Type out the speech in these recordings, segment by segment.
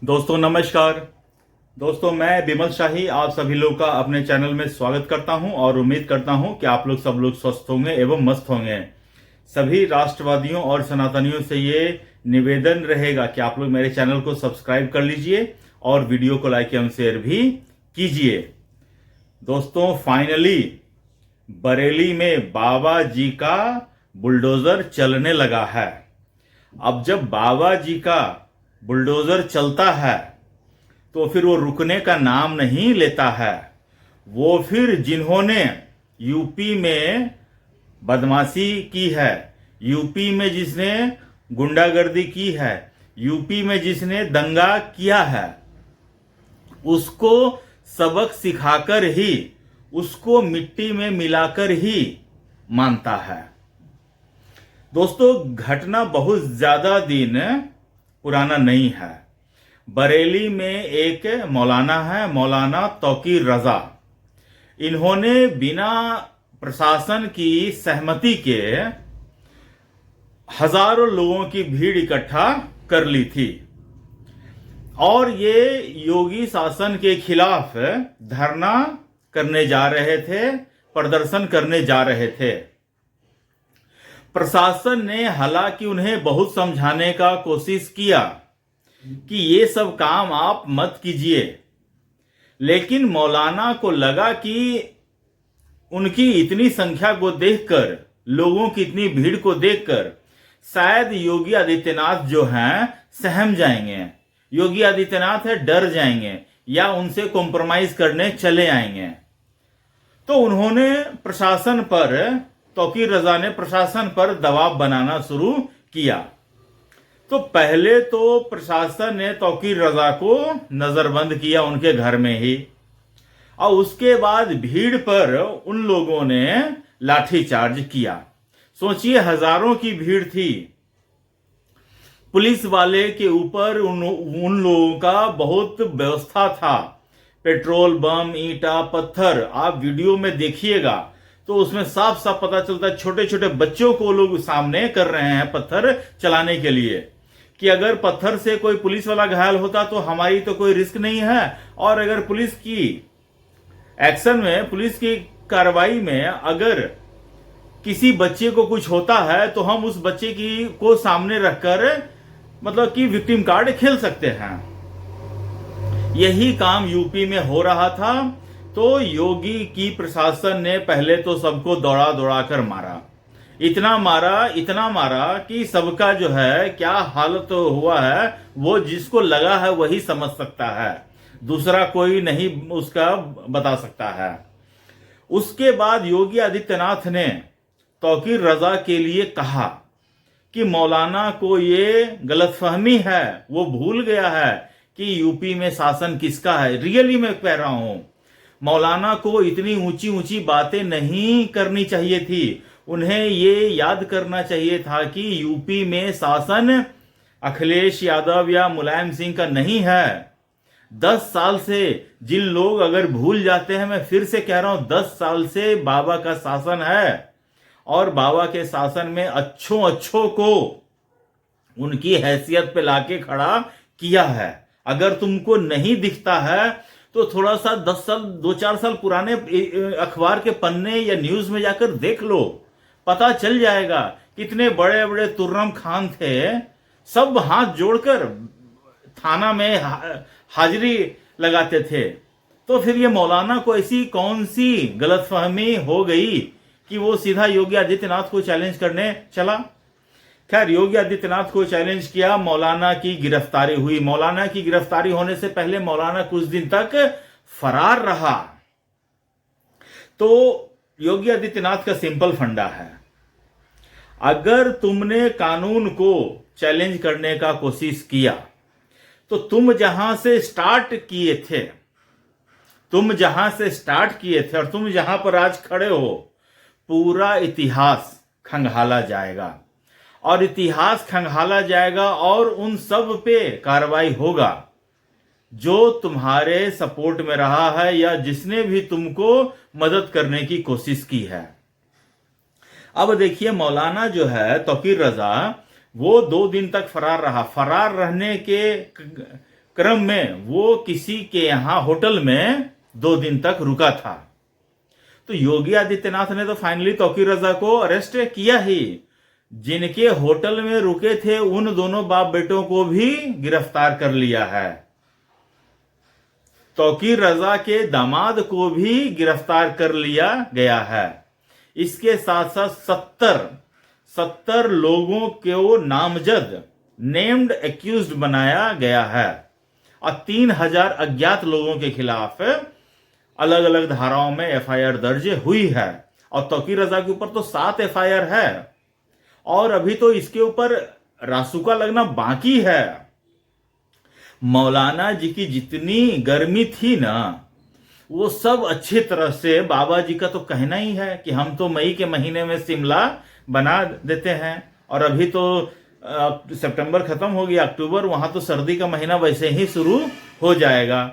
दोस्तों नमस्कार। दोस्तों मैं बिमल शाही आप सभी लोग का अपने चैनल में स्वागत करता हूं और उम्मीद करता हूं कि आप लोग सब लोग स्वस्थ होंगे एवं मस्त होंगे। सभी राष्ट्रवादियों और सनातनियों से ये निवेदन रहेगा कि आप लोग मेरे चैनल को सब्सक्राइब कर लीजिए और वीडियो को लाइक एवं शेयर भी कीजिए। दोस्तों फाइनली बरेली में बाबा जी का बुलडोजर चलने लगा है। अब जब बाबा जी का बुलडोजर चलता है तो फिर वो रुकने का नाम नहीं लेता है। वो फिर जिन्होंने यूपी में बदमाशी की है, यूपी में जिसने गुंडागर्दी की है, यूपी में जिसने दंगा किया है, उसको सबक सिखाकर ही, उसको मिट्टी में मिलाकर ही मानता है। दोस्तों घटना बहुत ज्यादा दिन पुराना नहीं है। बरेली में एक मौलाना है, मौलाना तौकीर रजा। इन्होंने बिना प्रशासन की सहमति के हजारों लोगों की भीड़ इकट्ठा कर ली थी और ये योगी शासन के खिलाफ धरना करने जा रहे थे, प्रदर्शन करने जा रहे थे। प्रशासन ने हालांकि उन्हें बहुत समझाने का कोशिश किया कि ये सब काम आप मत कीजिए, लेकिन मौलाना को लगा कि उनकी इतनी संख्या को देखकर, लोगों की इतनी भीड़ को देखकर शायद योगी आदित्यनाथ जो हैं सहम जाएंगे, योगी आदित्यनाथ है डर जाएंगे या उनसे कॉम्प्रोमाइज करने चले आएंगे। तो उन्होंने प्रशासन पर, तौकीर रजा ने प्रशासन पर दबाव बनाना शुरू किया। तो पहले तो प्रशासन ने तौकीर रजा को नजरबंद किया उनके घर में ही, और उसके बाद भीड़ पर उन लोगों ने लाठीचार्ज किया। सोचिए हजारों की भीड़ थी, पुलिस वाले के ऊपर उन लोगों का बहुत व्यवस्था था, पेट्रोल बम, ईंटा, पत्थर। आप वीडियो में देखिएगा तो उसमें साफ साफ पता चलता है छोटे छोटे बच्चों को लोग सामने कर रहे हैं पत्थर चलाने के लिए, कि अगर पत्थर से कोई पुलिस वाला घायल होता तो हमारी तो कोई रिस्क नहीं है, और अगर पुलिस की एक्शन में, पुलिस की कार्रवाई में अगर किसी बच्चे को कुछ होता है तो हम उस बच्चे की को सामने रखकर मतलब कि विक्टिम कार्ड खेल सकते हैं। यही काम यूपी में हो रहा था। तो योगी की प्रशासन ने पहले तो सबको दौड़ा दौड़ा कर मारा, इतना मारा कि सबका जो है क्या हालत हुआ है वो जिसको लगा है वही समझ सकता है, दूसरा कोई नहीं उसका बता सकता है। उसके बाद योगी आदित्यनाथ ने तौकीर रजा के लिए कहा कि मौलाना को ये गलतफहमी है, वो भूल गया है कि यूपी में शासन किसका है। रियली मैं कह रहा हूं, मौलाना को इतनी ऊंची ऊंची बातें नहीं करनी चाहिए थी। उन्हें ये याद करना चाहिए था कि यूपी में शासन अखिलेश यादव या मुलायम सिंह का नहीं है। 10 साल से जिन लोग अगर भूल जाते हैं, मैं फिर से कह रहा हूं 10 साल से बाबा का शासन है, और बाबा के शासन में अच्छों को उनकी हैसियत पे लाके खड़ा किया है। अगर तुमको नहीं दिखता है तो थोड़ा सा 10 साल 2-4 साल पुराने अखबार के पन्ने या न्यूज में जाकर देख लो, पता चल जाएगा कितने बड़े बड़े तुर्रम खान थे, सब हाथ जोड़कर थाना में हाजिरी लगाते थे। तो फिर ये मौलाना को ऐसी कौन सी गलतफहमी हो गई कि वो सीधा योगी आदित्यनाथ को चैलेंज करने चला। खैर योगी आदित्यनाथ को चैलेंज किया, मौलाना की गिरफ्तारी हुई। मौलाना की गिरफ्तारी होने से पहले मौलाना कुछ दिन तक फरार रहा। तो योगी आदित्यनाथ का सिंपल फंडा है, अगर तुमने कानून को चैलेंज करने का कोशिश किया तो तुम जहां से स्टार्ट किए थे और तुम जहां पर आज खड़े हो, पूरा इतिहास खंगाला जाएगा, और इतिहास खंगाला जाएगा और उन सब पे कार्रवाई होगा जो तुम्हारे सपोर्ट में रहा है या जिसने भी तुमको मदद करने की कोशिश की है। अब देखिए मौलाना जो है तौकीर रजा, वो 2 दिन तक फरार रहा। फरार रहने के क्रम में वो किसी के यहां होटल में 2 दिन तक रुका था। तो योगी आदित्यनाथ ने तो फाइनली तौकीर रजा को अरेस्ट किया ही। जिनके होटल में रुके थे उन दोनों बाप बेटों को भी गिरफ्तार कर लिया है। तौकीर रजा के दामाद को भी गिरफ्तार कर लिया गया है। इसके साथ साथ 70 लोगों को नामजद नेम्ड एक्यूज्ड बनाया गया है और 3000 अज्ञात लोगों के खिलाफ अलग अलग धाराओं में एफआईआर दर्ज हुई है। और तौकीर रजा के ऊपर तो 7 एफआईआर है और अभी तो इसके ऊपर रासुका लगना बाकी है। मौलाना जी की जितनी गर्मी थी ना, वो सब अच्छी तरह से, बाबा जी का तो कहना ही है कि हम तो मई के महीने में शिमला बना देते हैं और अभी तो सितंबर खत्म हो गया, अक्टूबर, वहां तो सर्दी का महीना वैसे ही शुरू हो जाएगा।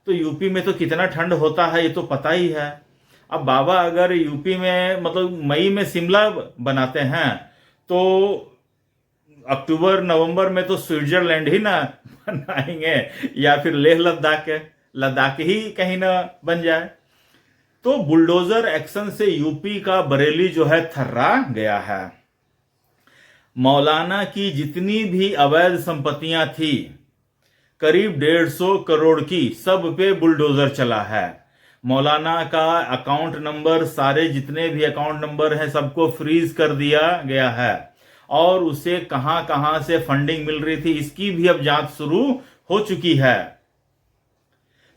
तो यूपी में तो कितना ठंड होता है ये तो पता ही है। अब बाबा अगर यूपी में मतलब मई में शिमला बनाते हैं तो अक्टूबर नवंबर में तो स्विट्जरलैंड ही ना बनाएंगे या फिर लेह लद्दाख ही कहीं ना बन जाए। तो बुलडोजर एक्शन से यूपी का बरेली जो है थर्रा गया है। मौलाना की जितनी भी अवैध संपत्तियां थी, करीब 150 करोड़ की, सब पे बुलडोजर चला है। मौलाना का अकाउंट नंबर, सारे जितने भी अकाउंट नंबर हैं सबको फ्रीज कर दिया गया है और उसे कहां कहां से फंडिंग मिल रही थी इसकी भी अब जांच शुरू हो चुकी है।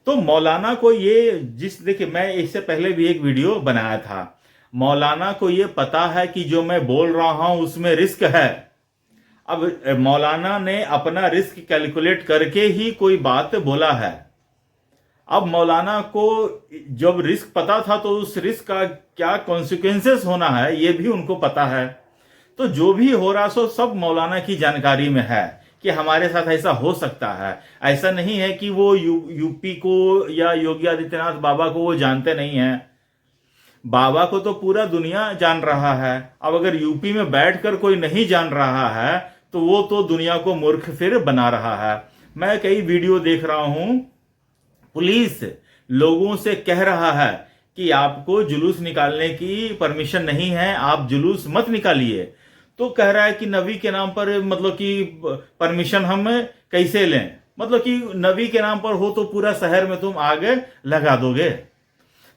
तो मौलाना को ये देखिए, मैं इससे पहले भी एक वीडियो बनाया था। मौलाना को ये पता है कि जो मैं बोल रहा हूं उसमें रिस्क है। अब मौलाना ने अपना रिस्क कैलकुलेट करके ही कोई बात बोला है। अब मौलाना को जब रिस्क पता था तो उस रिस्क का क्या कॉन्सिक्वेंसेस होना है ये भी उनको पता है। तो जो भी हो रहा सो सब मौलाना की जानकारी में है कि हमारे साथ ऐसा हो सकता है। ऐसा नहीं है कि वो यूपी को या योगी आदित्यनाथ बाबा को वो जानते नहीं है। बाबा को तो पूरा दुनिया जान रहा है। अब अगर यूपी में बैठकर कोई नहीं जान रहा है तो वो तो दुनिया को मूर्ख फिर बना रहा है। मैं कई वीडियो देख रहा हूं, पुलिस लोगों से कह रहा है कि आपको जुलूस निकालने की परमिशन नहीं है, आप जुलूस मत निकालिए। तो कह रहा है कि नबी के नाम पर मतलब कि परमिशन हम कैसे लें, मतलब कि नबी के नाम पर हो तो पूरा शहर में तुम आग लगा दोगे।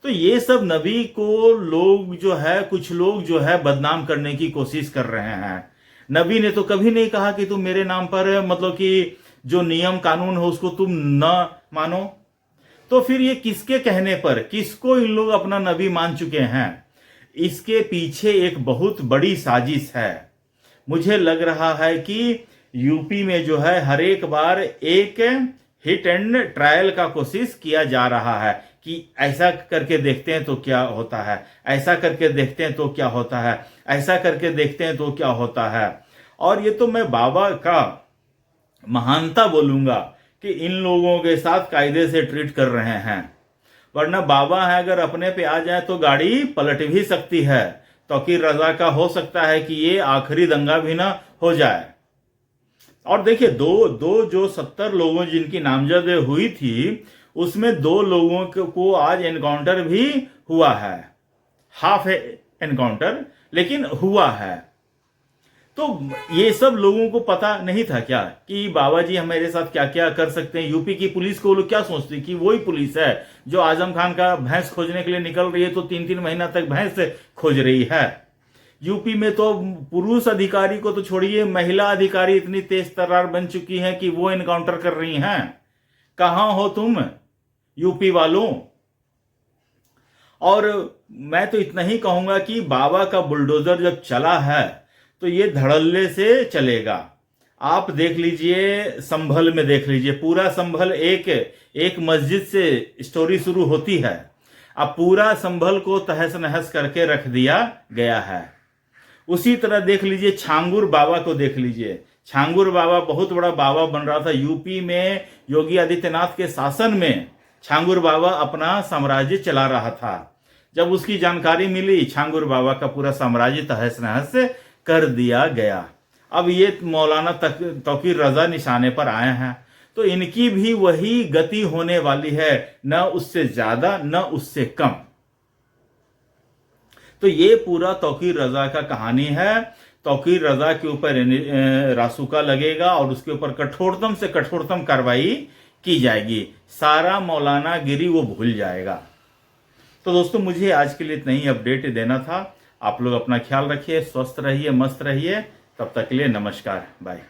तो ये सब नबी को लोग जो है, कुछ लोग जो है बदनाम करने की कोशिश कर रहे हैं। नबी ने तो कभी नहीं कहा कि तुम मेरे नाम पर मतलब कि जो नियम कानून हो उसको तुम न मानो। तो फिर ये किसके कहने पर, किसको इन लोग अपना नबी मान चुके हैं? इसके पीछे एक बहुत बड़ी साजिश है। मुझे लग रहा है कि यूपी में जो है हर एक बार एक हिट एंड ट्रायल का कोशिश किया जा रहा है कि ऐसा करके देखते हैं तो क्या होता है, ऐसा करके देखते हैं तो क्या होता है, ऐसा करके देखते हैं तो क्या होता है। और ये तो मैं बाबा का महानता बोलूंगा कि इन लोगों के साथ कायदे से ट्रीट कर रहे हैं। वरना बाबा है अगर अपने पे आ जाए तो गाड़ी पलट भी सकती है। तौकीर रजा का हो सकता है कि ये आखिरी दंगा भी ना हो जाए। और देखिए, दो जो 70 लोगों जिनकी नामजद हुई थी उसमें 2 लोगों को आज एनकाउंटर भी हुआ है, हाफ एनकाउंटर, लेकिन हुआ है। तो ये सब लोगों को पता नहीं था क्या कि बाबा जी हमारे साथ क्या क्या कर सकते हैं। यूपी की पुलिस को लोग क्या सोचते कि वही पुलिस है जो आजम खान का भैंस खोजने के लिए निकल रही है तो 3-3 महीना तक भैंस खोज रही है। यूपी में तो पुरुष अधिकारी को तो छोड़िए, महिला अधिकारी इतनी तेज तर्रार बन चुकी हैं कि वो एनकाउंटर कर रही हैं। कहां हो तुम यूपी वालों? और मैं तो इतना ही कहूंगा कि बाबा का बुलडोजर जब चला है तो ये धड़ल्ले से चलेगा। आप देख लीजिए, संभल में देख लीजिए, पूरा संभल एक मस्जिद से स्टोरी शुरू होती है। अब पूरा संभल को तहस नहस करके रख दिया गया है। उसी तरह देख लीजिए, छांगुर बाबा को देख लीजिए। छांगुर बाबा बहुत बड़ा बाबा बन रहा था यूपी में। योगी आदित्यनाथ के शासन में छांगुर बाबा अपना साम्राज्य चला रहा था। जब उसकी जानकारी मिली, छांगुर बाबा का पूरा साम्राज्य तहस नहस कर दिया गया। अब ये मौलाना तौकीर रजा निशाने पर आए हैं। तो इनकी भी वही गति होने वाली है, न उससे ज्यादा न उससे कम। तो ये पूरा तौकीर रजा का कहानी है। तौकीर रजा के ऊपर रासुका लगेगा और उसके ऊपर कठोरतम से कठोरतम कार्रवाई की जाएगी। सारा मौलाना गिरी वो भूल जाएगा। तो दोस्तों, मुझे आज के लिए इतना ही अपडेट देना था। आप लोग अपना ख्याल रखिए, स्वस्थ रहिए, मस्त रहिए। तब तक के लिए नमस्कार, बाय।